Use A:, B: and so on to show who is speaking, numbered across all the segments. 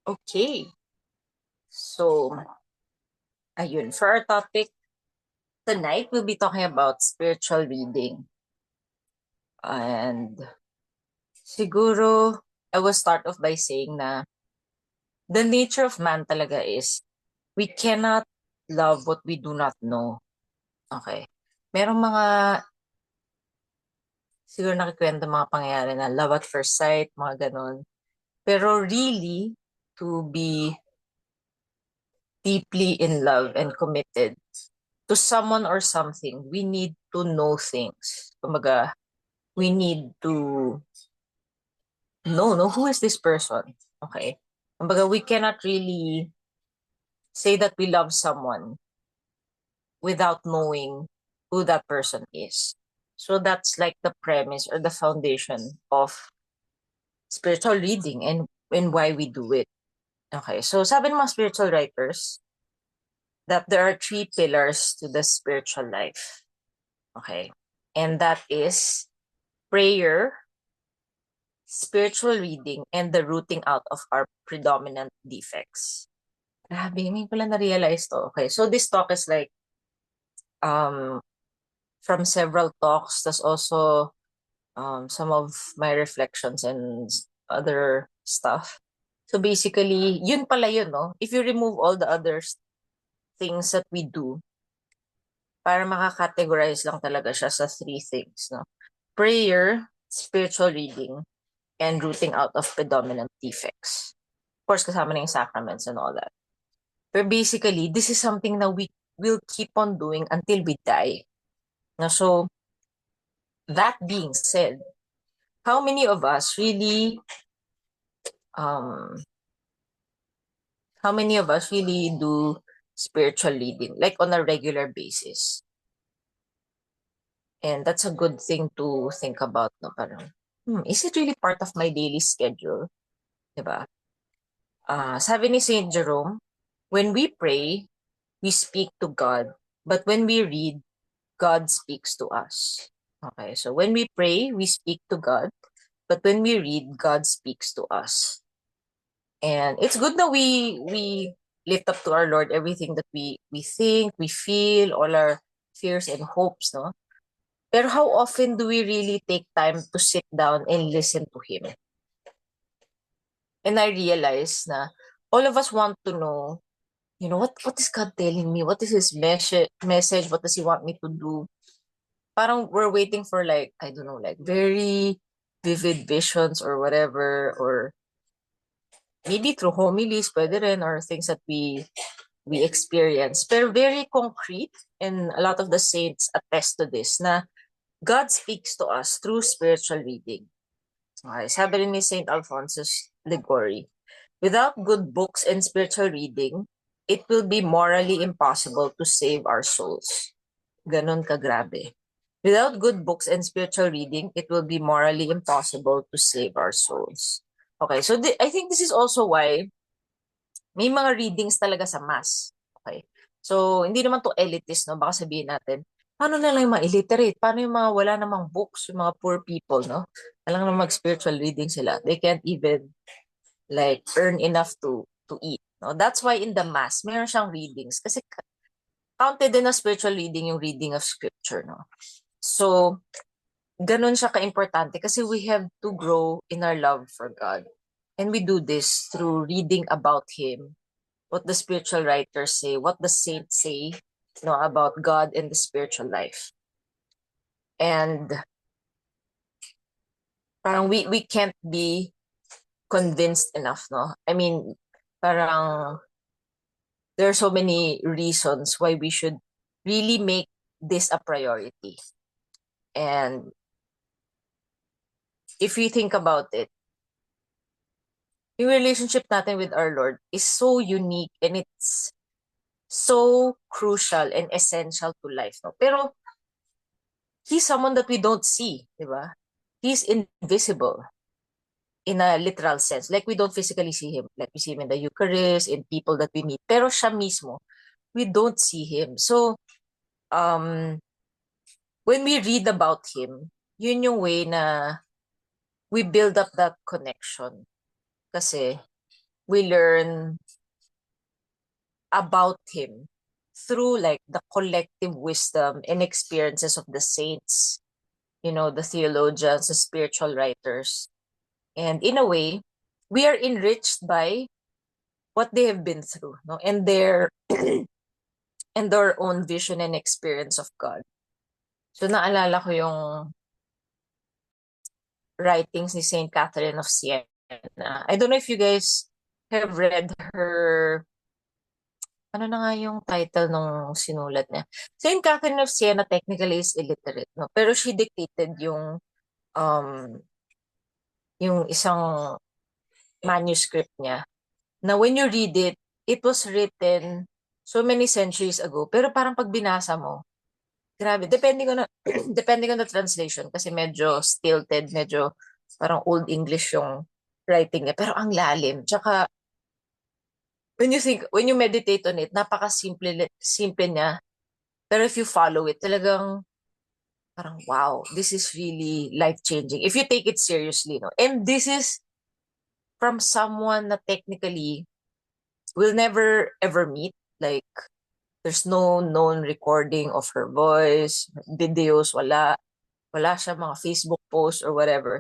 A: Okay. So, ayun. For our topic tonight, we'll be talking about spiritual reading. And siguro, I will start off by saying na the nature of man talaga is we cannot love what we do not know. Okay. Merong mga siguro nakikwento mga pangyayari na love at first sight, mga ganon. Pero really, to be deeply in love and committed to someone or something, we need to know things. Kumbaga, we need to know who is this person. Okay. Kumbaga, we cannot really say that we love someone without knowing who that person is. So that's like the premise or the foundation of spiritual reading and why we do it. Okay, so sabi ng mga spiritual writers that there are three pillars to the spiritual life. Okay, and that is prayer, spiritual reading, and the rooting out of our predominant defects. Grabe, ngayon ko lang na-realize to. Okay, so this talk is like um from several talks. There's also some of my reflections and other stuff. So basically, yun pala yun, no? If you remove all the other things that we do, para makakategorize lang talaga siya sa three things, no? Prayer, spiritual reading, and rooting out of predominant defects. Of course, kasama na yung sacraments and all that. But basically, this is something that we will keep on doing until we die. No? So, that being said, how many of us really um how many of us really do spiritual reading like on a regular basis? And that's a good thing to think about, no? Parang, is it really part of my daily schedule? Diba? Sabi ni Saint Jerome, when we pray, we speak to God, but when we read, God speaks to us. Okay, so when we pray, we speak to God, but when we read, God speaks to us. And it's good that we lift up to our Lord everything that we think, we feel, all our fears and hopes, no? Pero how often do we really take time to sit down and listen to Him? And I realize na all of us want to know, what is God telling me? What is His message? What does He want me to do? Parang we're waiting for like, I don't know, like very vivid visions or whatever, or maybe through homilies, pwede rin, or things that we experience. Pero very concrete, and a lot of the saints attest to this, na God speaks to us through spiritual reading. Okay, sabi rin ni St. Alphonsus Liguori, without good books and spiritual reading, it will be morally impossible to save our souls. Ganon kagrabe. Without good books and spiritual reading, it will be morally impossible to save our souls. Okay, so I think this is also why may mga readings talaga sa mass. Okay. So, hindi naman to elitist, no? Baka sabihin natin, paano na lang yung mga illiterate? Paano yung mga wala namang books, yung mga poor people, no? Alam na mag-spiritual reading sila. They can't even, like, earn enough to eat. No? That's why in the mass, meron siyang readings. Kasi counted din na spiritual reading yung reading of scripture, no? So, ganun siya ka-importante kasi we have to grow in our love for God. And we do this through reading about Him, what the spiritual writers say, what the saints say, about God and the spiritual life. And parang we can't be convinced enough, no? I mean, parang there are so many reasons why we should really make this a priority. And if we think about it, yung relationship natin with our Lord is so unique and it's so crucial and essential to life, no? Pero He's someone that we don't see, di ba? He's invisible in a literal sense. Like we don't physically see Him. Like we see Him in the Eucharist, in people that we meet. Pero siya mismo, we don't see Him. So, um, when we read about Him, yun yung way na we build up that connection. Kasi we learn about him through like the collective wisdom and experiences of the saints, the theologians, the spiritual writers. And in a way, we are enriched by what they have been through, no? And their and their own vision and experience of God. So naalala ko yung writings ni Saint Catherine of Siena. I don't know if you guys have read her, ano na nga yung title nung sinulat niya. Saint Catherine of Siena technically is illiterate, no? Pero she dictated um yung isang manuscript niya. Na when you read it, it was written so many centuries ago. Pero parang pag binasa mo, grabe, depending on depending on the translation kasi medyo stilted, medyo parang old English yung writing niya. Pero ang lalim. Tsaka when you meditate on it, simple niya. Pero if you follow it, talagang parang wow, this is really life-changing. If you take it seriously, no? And this is from someone na technically will never ever meet. Like, there's no known recording of her voice, videos, wala. Wala siya mga Facebook posts or whatever.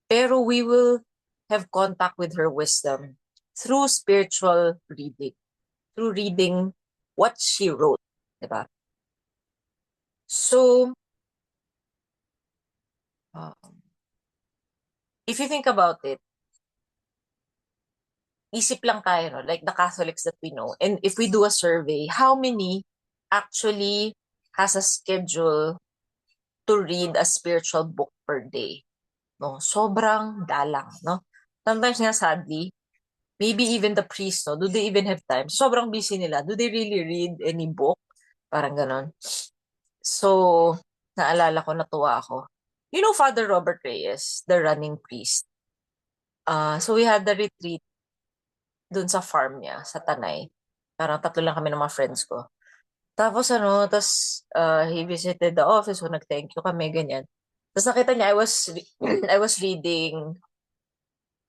A: Pero we will have contact with her wisdom through spiritual reading, through reading what she wrote, diba? So, if you think about it, isip lang tayo, no? Like the Catholics that we know. And if we do a survey, how many actually has a schedule to read a spiritual book per day? No, sobrang dalang, no? Sometimes nga sadly, maybe even the priests, no, do they even have time? Sobrang busy nila. Do they really read any book? Parang ganon. So, naalala ko, natuwa ako. You know Father Robert Reyes, the running priest. So we had the retreat dun sa farm niya, sa Tanay. Parang tatlo lang kami ng mga friends ko. Tapos he visited the office, so nag-thank you kami, ganyan. Tapos nakita niya, I was reading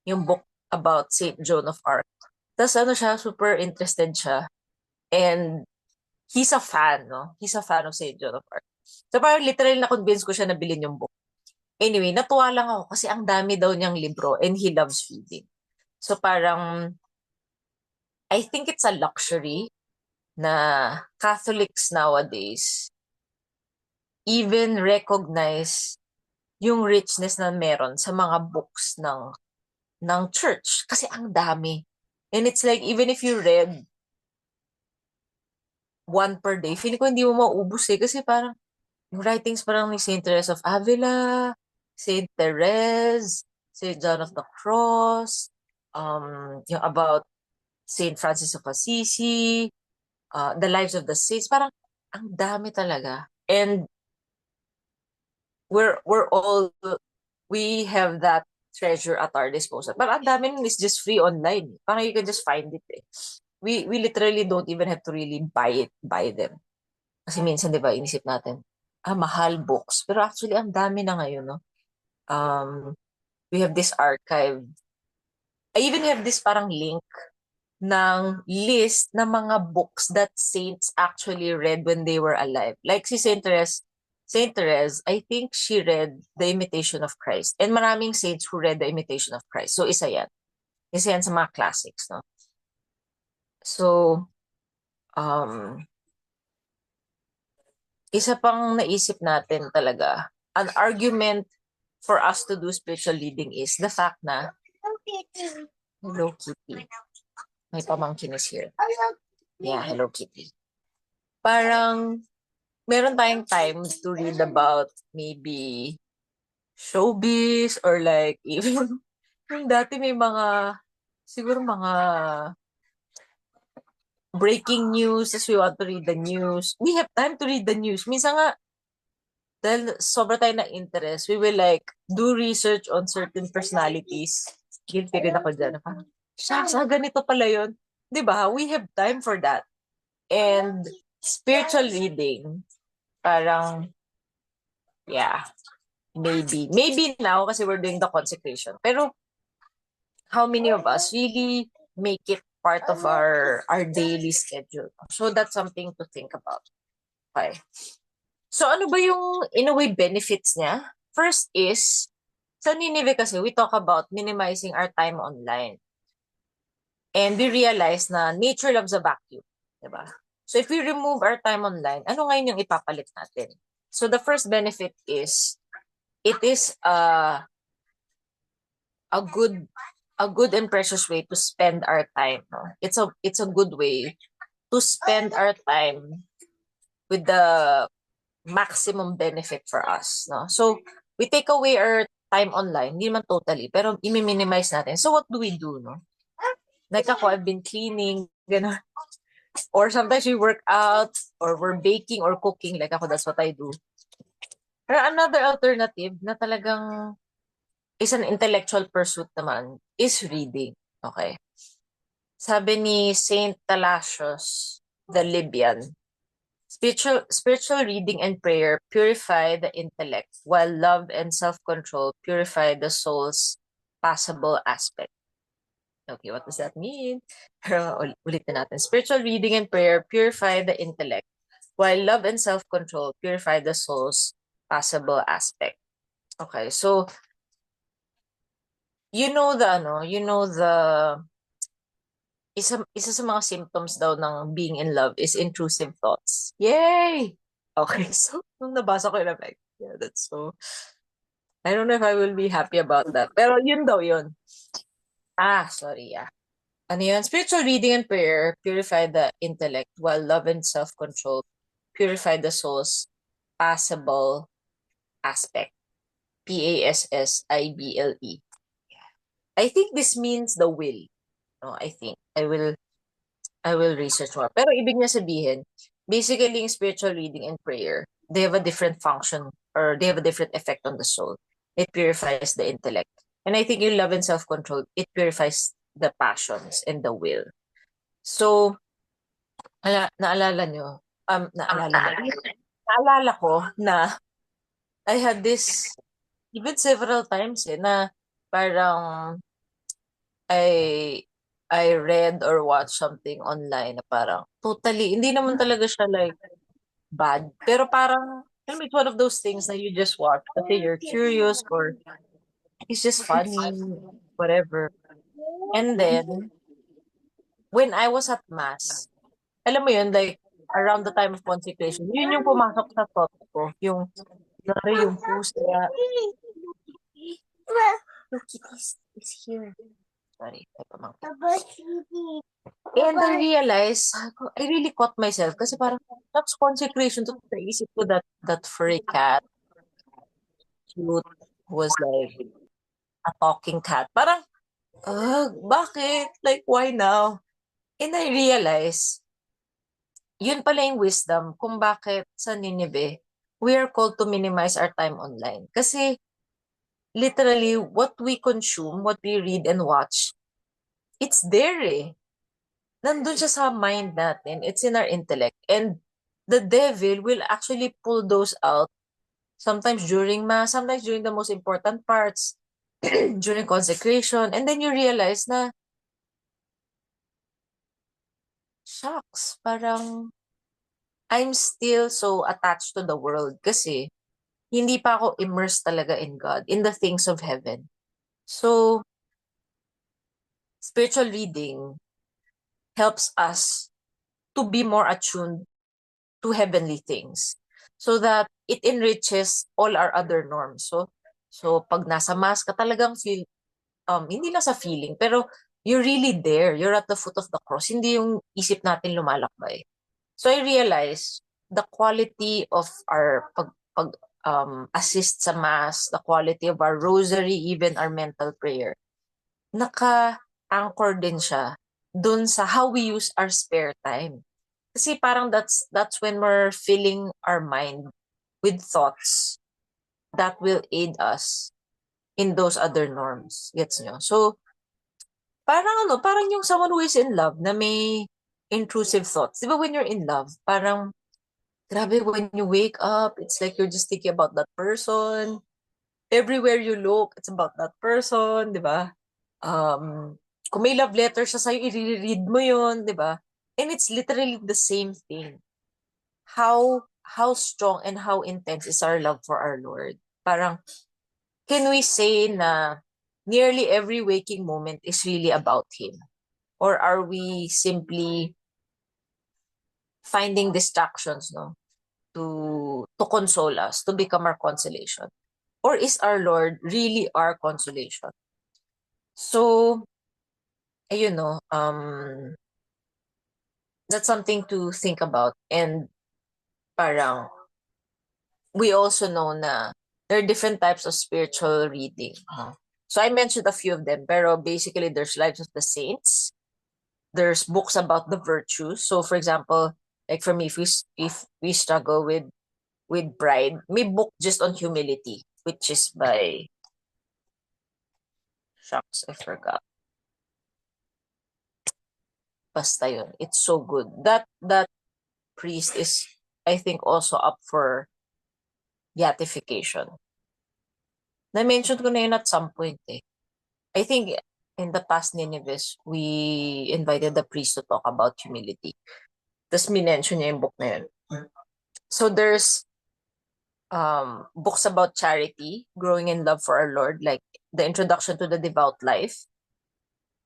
A: yung book about Saint Joan of Arc. Tapos super interested siya. And he's a fan, no? He's a fan of Saint Joan of Arc. So parang literally na-convince ko siya na bilhin yung book. Anyway, natuwa lang ako kasi ang dami daw niyang libro and he loves reading. So parang, I think it's a luxury na Catholics nowadays even recognize yung richness na meron sa mga books ng church. Kasi ang dami. And it's like, even if you read one per day, feeling ko hindi mo maubos eh. Kasi parang, yung writings parang ni Saint Teresa of Avila, Saint Therese, Saint John of the Cross, yung about Saint Francis of Assisi, the lives of the saints, parang ang dami talaga. And we have that treasure at our disposal. Parang ang dami nun is just free online. Parang you can just find it eh. We literally don't even have to really buy them. Kasi minsan, di ba, inisip natin, mahal books. Pero actually, ang dami na ngayon, no? We have this archive. I even have this parang link ng list ng mga books that saints actually read when they were alive. Like si Saint Therese, I think she read The Imitation of Christ. And maraming saints who read The Imitation of Christ. So isa yan. Isa yan sa mga classics, no? So, isa pang naisip natin talaga, an argument for us to do spiritual reading is the fact na, Hello Kitty. My pamangkin is here. Yeah, Hello Kitty. Parang, meron tayong time to read about maybe showbiz or like even yung dati may siguro mga breaking news as we want to read the news. We have time to read the news. Minsan nga, dahil sobra tayo na interest, we will like do research on certain personalities. Guilty rin ako dyan. Ganito pala yun. Diba? We have time for that. And spiritual reading, parang, yeah, maybe. Maybe now kasi we're doing the consecration. Pero how many of us really make it part of our daily schedule. So that's something to think about. Okay. So ano ba yung in a way benefits niya? First is sa Nineveh kasi we talk about minimizing our time online. And we realize na nature loves a vacuum, 'di ba? So if we remove our time online, ano ngayon yung ipapalit natin? So the first benefit is it is a good and precious way to spend our time, no? It's a good way to spend our time with the maximum benefit for us, no? So we take away our time online, hindi man totally, pero i-minimize natin. So what do we do, no? Like ako, I've been cleaning, gano'n. Or sometimes we work out, or we're baking or cooking. Like ako, that's what I do. Pero another alternative na talagang is an intellectual pursuit naman is reading. Okay. Sabi ni Saint Thalassius, the Libyan, spiritual reading and prayer purify the intellect, while love and self-control purify the soul's passable aspect. Okay, what does that mean? Pero ulitin natin. Spiritual reading and prayer purify the intellect, while love and self-control purify the soul's passable aspect. Okay, so you know the isa sa mga symptoms daw ng being in love is intrusive thoughts. Yay! Okay, so nung nabasa ko yun, I'm like, yeah, that's so, I don't know if I will be happy about that. Pero yun daw yun. Sorry, yeah. Ano yun? Spiritual reading and prayer purify the intellect, while love and self-control purify the soul's passable aspect. P-A-S-S-I-B-L-E. I think this means the will. No, I think. I will research more. Pero ibig niya sabihin, basically, yung spiritual reading and prayer, they have a different function or they have a different effect on the soul. It purifies the intellect. And I think yung love and self-control, it purifies the passions and the will. So, naalala nyo, naalala ko na I had this even several times na parang I I read or watched something online na parang totally, hindi naman talaga siya like bad. Pero parang, alam mo, it's one of those things that you just watch kasi you're curious or it's just funny, whatever. And then, when I was at mass, alam mo yun, like, around the time of consecration, yun yung pumasok sa thought ko. Yung, nari yung pusa. Look, it is here. Sorry, may pamangkin. And I realized, I really caught myself kasi parang that's consecration to naisip ko that furry cat cute was like a talking cat. Parang, bakit? Like, why now? And I realized, yun pala yung wisdom kung bakit sa Nineveh, we are called to minimize our time online. Kasi, literally, what we consume, what we read and watch, it's there eh. Nandun siya sa mind natin. It's in our intellect. And the devil will actually pull those out sometimes during mass, sometimes during the most important parts, during consecration. And then you realize na, shucks, parang I'm still so attached to the world kasi hindi pa ako immersed talaga in God, in the things of heaven. So, spiritual reading helps us to be more attuned to heavenly things so that it enriches all our other norms. So pag nasa mass ka talagang feel, hindi lang sa feeling, pero you're really there. You're at the foot of the cross. Hindi yung isip natin lumalakbay. So I realized the quality of our assist sa mass, the quality of our rosary, even our mental prayer, naka-anchor din siya dun sa how we use our spare time. Kasi parang that's when we're filling our mind with thoughts that will aid us in those other norms. Gets nyo? So, parang yung someone who is in love na may intrusive thoughts. Di ba when you're in love, parang, grabe, when you wake up, it's like you're just thinking about that person. Everywhere you look, it's about that person, di ba? Um, Kung may love letter siya sa'yo, i-read mo yun, di ba? And it's literally the same thing. How strong and how intense is our love for our Lord? Parang, can we say na nearly every waking moment is really about Him? Or are we simply finding distractions, no? To console us, to become our consolation? Or is our Lord really our consolation? So, ayun, no, that's something to think about. And parang, we also know na there are different types of spiritual reading. So I mentioned a few of them, pero basically there's Lives of the Saints. There's books about the virtues. So for example, like for me, if we struggle with pride, may book just on humility, which is by, shucks, I forgot. Basta yun. It's so good. That priest is, I think, also up for beatification. Na-mention ko na yun at some point eh. I think in the past Nineveh, we invited the priest to talk about humility. Tapos minention niya yung book na yun. So there's books about charity, growing in love for our Lord, like the Introduction to the Devout Life.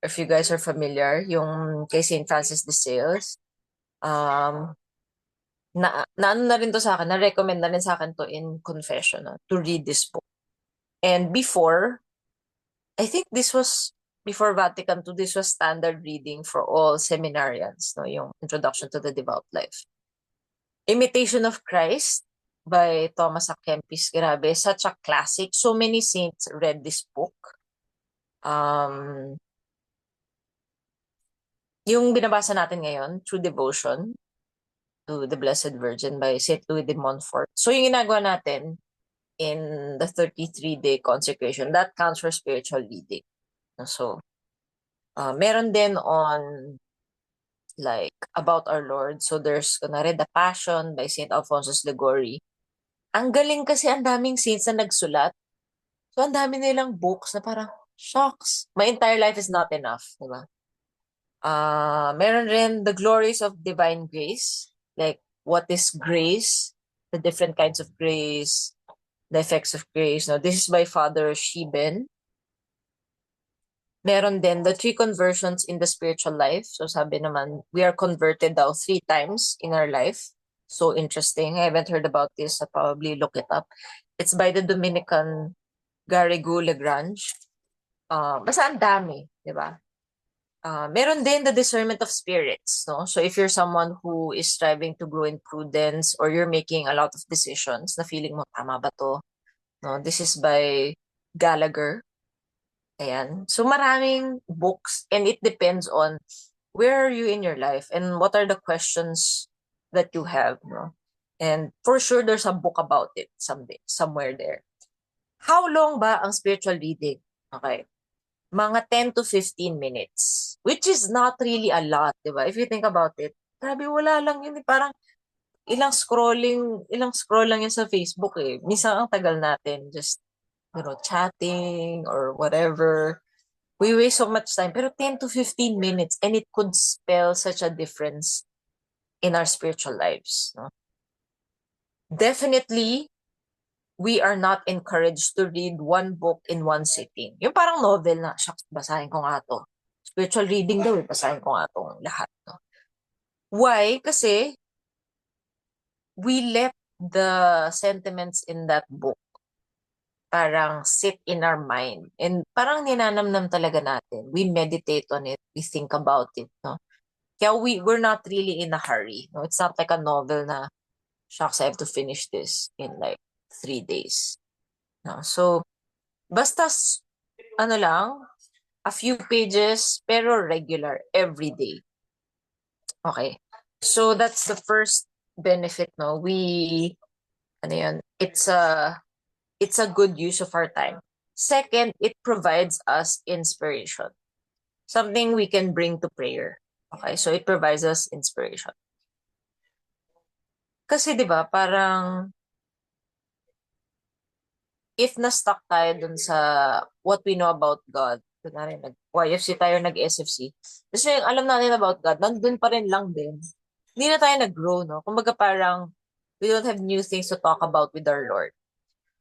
A: If you guys are familiar, yung kay St. Francis de Sales. Na ano na rin to sa akin, na-recommend na rin sa akin to in confession, to read this book. And before, I think this was before Vatican II, this was standard reading for all seminarians, no, yung Introduction to the Devout Life. Imitation of Christ by Thomas A. Kempis. Grabe, such a classic. So many saints read this book. Yung binabasa natin ngayon, True Devotion to the Blessed Virgin by St. Louis de Montfort. So yung ginagawa natin in the 33-day consecration, that counts for spiritual reading. So, meron din on like about our Lord. So there's kunwari The Passion by St. Alphonsus Liguori. Ang galing kasi, ang daming saints na nagsulat. So ang dami nilang books na parang, shocks, my entire life is not enough. Diba? Meron rin The Glories of Divine Grace. Like, what is grace? The different kinds of grace, the effects of grace. No, this is by Father Shiben. Meron din the 3 conversions in the spiritual life. So sabi naman, we are converted daw 3 times in our life. So interesting. I haven't heard about this. I'll probably look it up. It's by the Dominican Garrigou Lagrange. Basta ang dami, di ba? Meron din the discernment of spirits, no? So if you're someone who is striving to grow in prudence or you're making a lot of decisions na feeling mo, tama ba to? No, this is by Gallagher. Ayan. So maraming books and it depends on where are you in your life and what are the questions that you have, no? And for sure there's a book about it someday, somewhere there. How long ba ang spiritual reading? Okay. Mga 10 to 15 minutes, which is not really a lot, di ba? If you think about it, grabe, wala lang yun. Parang ilang scroll lang yun sa Facebook eh. Minsan ang tagal natin, just, chatting or whatever. We waste so much time. Pero 10 to 15 minutes and it could spell such a difference in our spiritual lives. No? Definitely, we are not encouraged to read one book in one sitting. Yung parang novel na, shucks, basahin ko nga to. Spiritual reading daw, basahin ko nga tong lahat. No? Why? Kasi we let the sentiments in that book parang sit in our mind. And parang ninanamnam talaga natin. We meditate on it. We think about it. No? Kaya we're not really in a hurry. No? It's not like a novel na, shucks, I have to finish this in like 3 days. No? So, basta, ano lang, a few pages, pero regular, every day. Okay. So, that's the first benefit, no? It's a good use of our time. Second, it provides us inspiration. Something we can bring to prayer. Okay, so it provides us inspiration. Kasi 'di ba, parang if na-stuck tayo dun sa what we know about God, kunwari nag-YFC tayo, nag-SFC. Kasi yung alam natin about God, nandun pa rin lang din. Hindi na tayo nag-grow, no? Kumbaga parang we don't have new things to talk about with our Lord.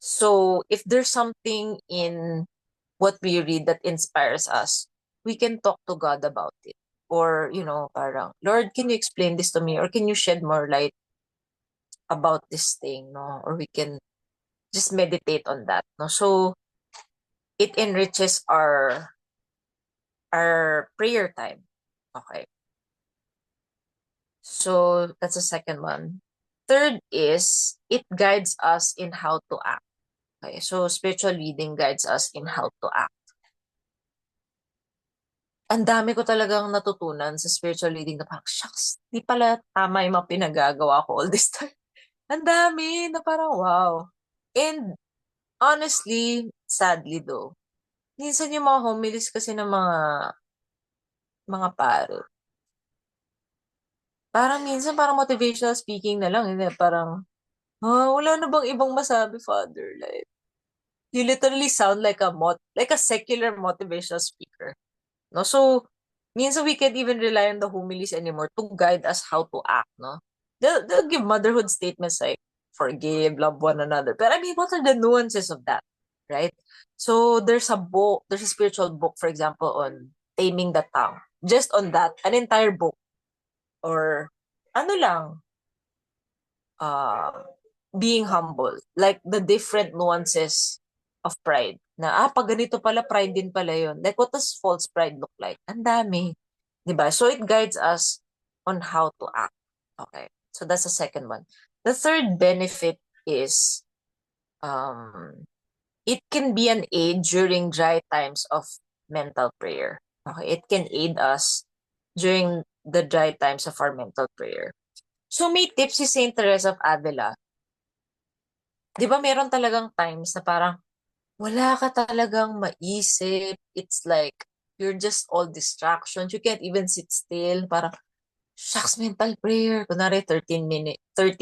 A: So, if there's something in what we read that inspires us, we can talk to God about it. Or, parang, Lord, can you explain this to me? Or can you shed more light about this thing, no? Or we can just meditate on that, no? So, it enriches our prayer time. Okay. So, that's the second one. Third is, it guides us in how to act. Okay. So, spiritual reading guides us in how to act. Ang dami ko talagang natutunan sa spiritual reading na parang, shucks, di pala tama yung mga pinagagawa ko all this time. Ang dami na parang wow. And honestly, sadly though, minsan yung mga homilies kasi ng mga pare, parang minsan parang motivational speaking na lang. Hindi, parang, wala na bang ibang masabi, Father? Like, you literally sound like a secular motivational speaker. No? So, minsan we can't even rely on the homilies anymore to guide us how to act, no? They'll give motherhood statements like, forgive, love one another. But I mean, what are the nuances of that, right? So, there's a spiritual book, for example, on taming the tongue. Just on that, an entire book. Or, ano lang, uh, being humble. Like, the different nuances of pride. Na, pag ganito pala, pride din pala yun. Like, what does false pride look like? Ang dami. Diba? So, it guides us on how to act. Okay. So, that's the second one. The third benefit is, it can be an aid during dry times of mental prayer. Okay. It can aid us during the dry times of our mental prayer. So, may tips si Saint Teresa of Avila. Di ba meron talagang times na parang wala ka talagang maisip. It's like, you're just all distractions. You can't even sit still. Parang, shucks, mental prayer. Kunwari, 30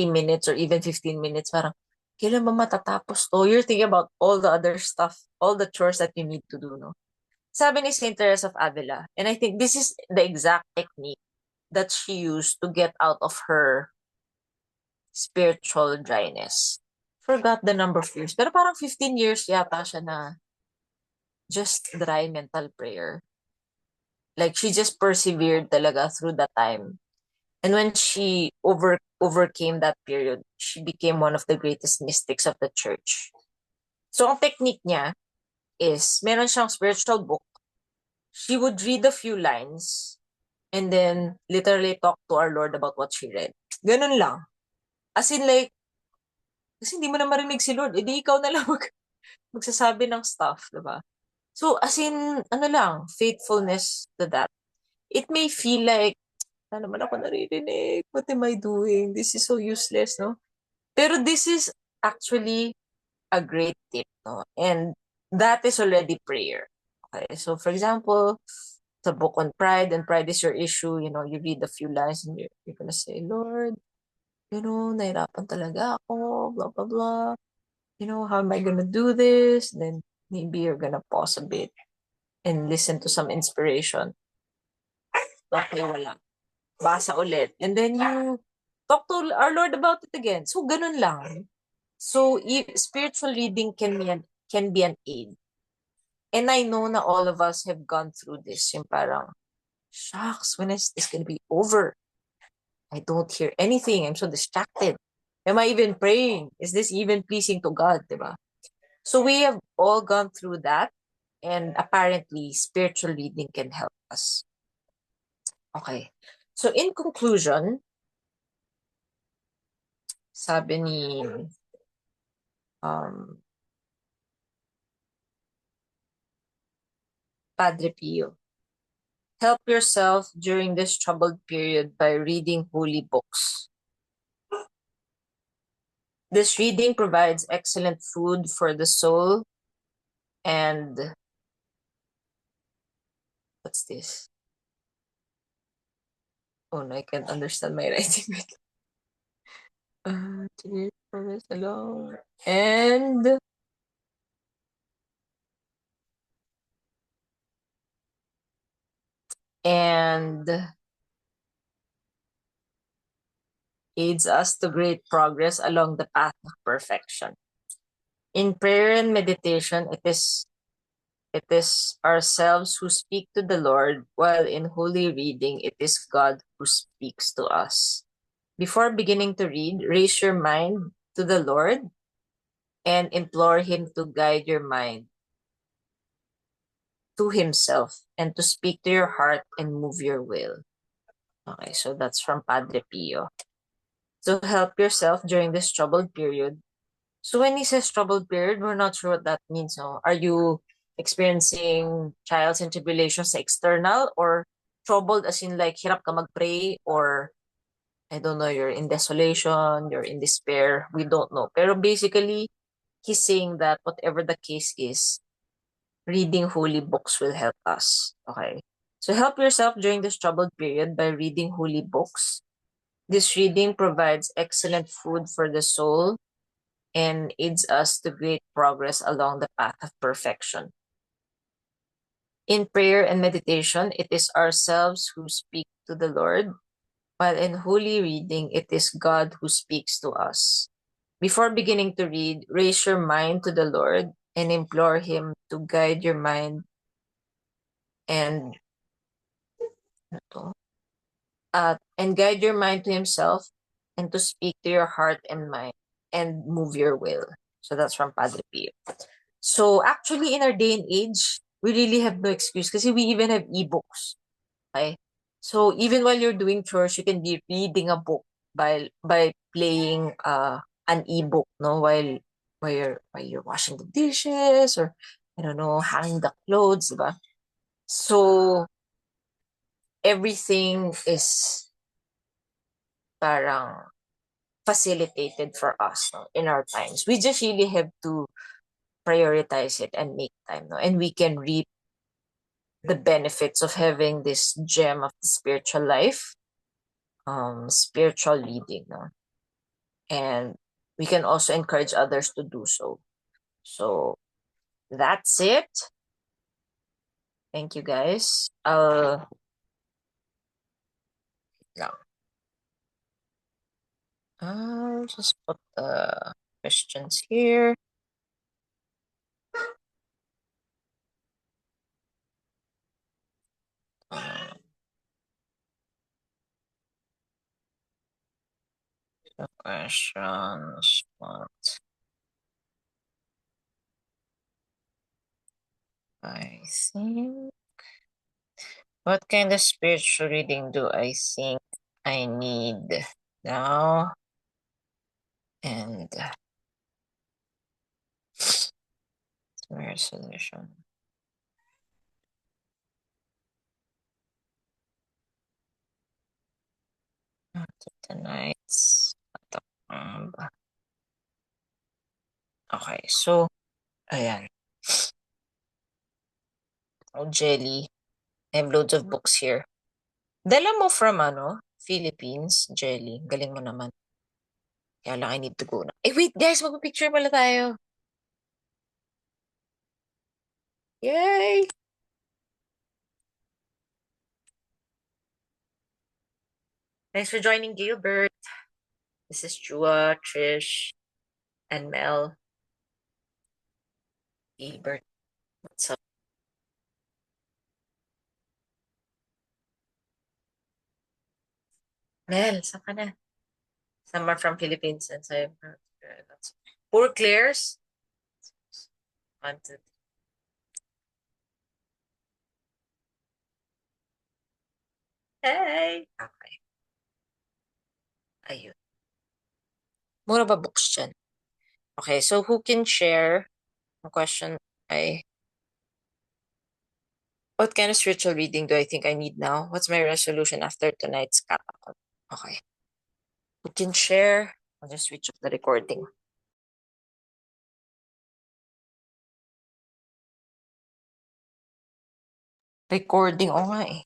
A: minutes or even 15 minutes. Parang, kailan ba matatapos to? You're thinking about all the other stuff, all the chores that you need to do, no? Sabi ni Saint Teresa of Avila, and I think this is the exact technique that she used to get out of her spiritual dryness. Forgot the number of years. Pero parang 15 years yata siya na just dry mental prayer. Like, she just persevered talaga through that time. And when she overcame that period, she became one of the greatest mystics of the church. So, ang technique niya is, meron siyang spiritual book. She would read a few lines and then literally talk to our Lord about what she read. Ganun lang. As in like, kasi hindi mo na marinig si Lord, edi ikaw na lang magsasabi ng stuff, diba? So, as in, ano lang, faithfulness to that. It may feel like, na naman ako naririnig, what am I doing? This is so useless, no? Pero this is actually a great tip, no? And that is already prayer. Okay, so for example, the book on pride, and pride is your issue, you read a few lines and you're gonna say, Lord, nahirapan talaga ako, blah, blah, blah. How am I gonna do this? Then maybe you're gonna pause a bit and listen to some inspiration. Okay, wala. Basa ulit. And then you talk to our Lord about it again. So, ganun lang. So, spiritual reading can be an aid. And I know na all of us have gone through this. Yung parang, shucks, when is this gonna be over? I don't hear anything. I'm so distracted. Am I even praying? Is this even pleasing to God? Diba? So we have all gone through that. And apparently, spiritual reading can help us. Okay. So in conclusion, sabi ni um, Padre Pio, help yourself during this troubled period by reading holy books. This reading provides excellent food for the soul. And what's this? Oh no, I can't understand my writing. Promise alone. And and aids us to great progress along the path of perfection. In prayer and meditation, it is ourselves who speak to the Lord, while in holy reading, it is God who speaks to us. Before beginning to read, raise your mind to the Lord and implore Him to guide your mind to Himself and to speak to your heart and move your will. Okay, so that's from Padre Pio. So help yourself during this troubled period. So when he says troubled period, we're not sure what that means. No? Are you experiencing trials and tribulations sa external, or troubled as in like hirap ka mag-pray, or I don't know, you're in desolation, you're in despair, we don't know. Pero basically, he's saying that whatever the case is, reading holy books will help us. Okay. So help yourself during this troubled period by reading holy books. This reading provides excellent food for the soul and aids us to great progress along the path of perfection. In prayer and meditation, it is ourselves who speak to the Lord, while in holy reading, it is God who speaks to us. Before beginning to read, raise your mind to the Lord and implore Him to guide your mind and guide your mind to Himself, and to speak to your heart and mind and move your will. So that's from Padre Pio. So actually, in our day and age, we really have no excuse because we even have ebooks. Okay? So even while you're doing chores, you can be reading a book by playing an ebook, no, while you're washing the dishes, or I don't know, hanging the clothes, diba? So everything is parang facilitated for us, no, in our times. We just really have to prioritize it and make time, no, and we can reap the benefits of having this gem of the spiritual life, spiritual leading, no? And we can also encourage others to do so. So that's it. Thank you, guys. I'll just put the questions here. The questions. What I think. What kind of spiritual reading do I think I need now? And resolution. Tonight's. Okay, so, ayan. Oh, Jelly. I have loads of books here. Dala mo from, Philippines, Jelly. Galing mo naman. Kaya lang, I need to go na. Eh, wait, guys, magpapicture pala tayo. Yay! Thanks for joining, Gilbert. This is Chua, Trish, and Mel. Gilbert, what's up? Mel, saan ka na? Some are from Philippines and some are that's Poor Claire's. 1, 2, 3. Hey! Okay. Ayun. Mura ba books dyan? Okay, so who can share a question? What kind of spiritual reading do I think I need now? What's my resolution after tonight's catacon? Okay. Who can share? I'll just switch off the recording. Recording, oh nga eh.